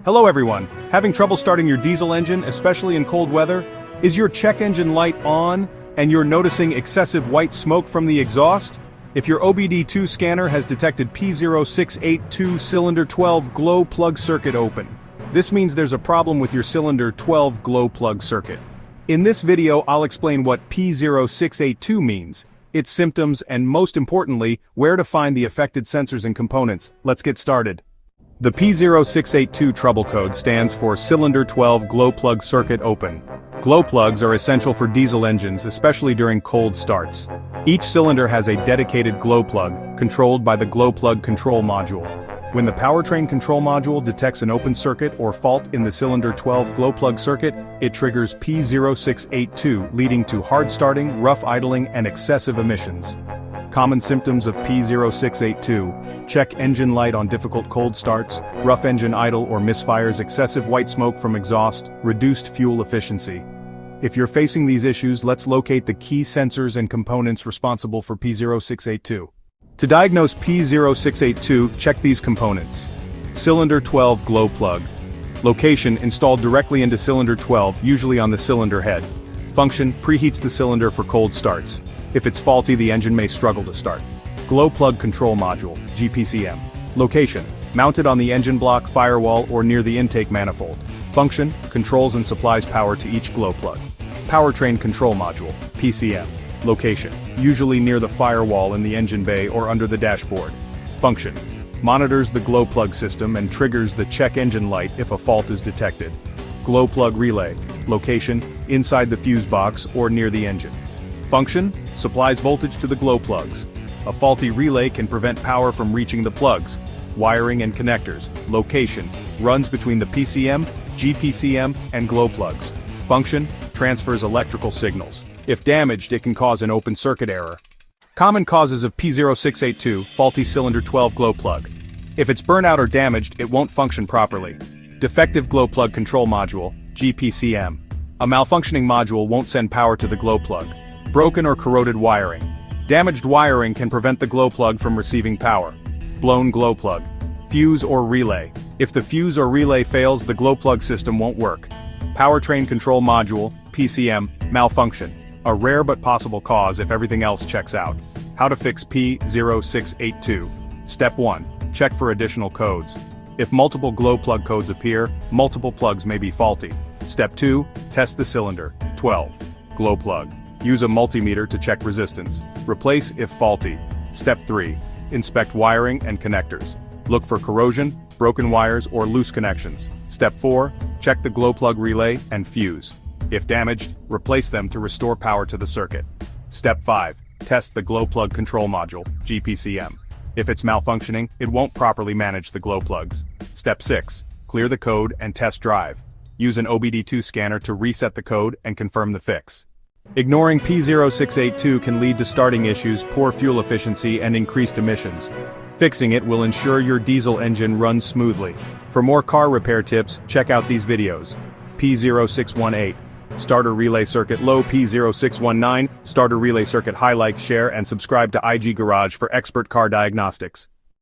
Hello everyone, having trouble starting your diesel engine, especially in cold weather? Is your check engine light on, and you're noticing excessive white smoke from the exhaust? If your OBD-II scanner has detected P0682 Cylinder 12 glow plug circuit open, this means there's a problem with your Cylinder 12 glow plug circuit. In this video I'll explain what P0682 means, its symptoms, and most importantly, where to find the affected sensors and components. Let's get started. The P0682 Trouble Code stands for Cylinder 12 Glow Plug Circuit Open. Glow plugs are essential for diesel engines, especially during cold starts. Each cylinder has a dedicated glow plug, controlled by the Glow Plug Control Module. When the Powertrain Control Module detects an open circuit or fault in the Cylinder 12 glow plug circuit, it triggers P0682, leading to hard starting, rough idling, and excessive emissions. Common symptoms of P0682: check engine light on difficult cold starts, rough engine idle or misfires, excessive white smoke from exhaust, reduced fuel efficiency. If you're facing these issues, let's locate the key sensors and components responsible for P0682. To diagnose P0682, check these components. Cylinder 12 glow plug. Location: installed directly into Cylinder 12, usually on the cylinder head. Function: preheats the cylinder for cold starts. If it's faulty, the engine may struggle to start. Glow Plug Control Module, GPCM. Location: mounted on the engine block, firewall, or near the intake manifold. Function: controls and supplies power to each glow plug. Powertrain Control Module, PCM. Location: usually near the firewall in the engine bay or under the dashboard. Function: monitors the glow plug system and triggers the check engine light if a fault is detected. Glow plug relay. Location: inside the fuse box or near the engine. Function: supplies voltage to the glow plugs. A faulty relay can prevent power from reaching the plugs. Wiring and connectors. Location: runs between the PCM, GPCM, and glow plugs. Function: transfers electrical signals. If damaged, it can cause an open circuit error. Common causes of P0682: faulty Cylinder 12 glow plug. If it's burnout or damaged, it won't function properly. Defective glow plug control module, GPCM. A malfunctioning module won't send power to the glow plug. Broken or corroded wiring. Damaged wiring can prevent the glow plug from receiving power. Blown glow plug. Fuse or relay. If the fuse or relay fails, the glow plug system won't work. Powertrain Control Module, PCM, malfunction. A rare but possible cause if everything else checks out. How to fix P0682. Step 1. Check for additional codes. If multiple glow plug codes appear, multiple plugs may be faulty. Step 2. Test the cylinder. 12. Glow plug. Use a multimeter to check resistance. Replace if faulty. Step 3. Inspect wiring and connectors. Look for corrosion, broken wires, or loose connections. Step 4. Check the glow plug relay and fuse. If damaged, replace them to restore power to the circuit. Step 5. Test the glow plug control module, GPCM. If it's malfunctioning, it won't properly manage the glow plugs. Step 6. Clear the code and test drive. Use an OBD-II scanner to reset the code and confirm the fix. Ignoring P0682 can lead to starting issues, poor fuel efficiency, and increased emissions. Fixing it will ensure your diesel engine runs smoothly. For more car repair tips, check out these videos. P0618. Starter relay circuit low. P0619. Starter relay circuit high. Like, share, and subscribe to IG Garage for expert car diagnostics.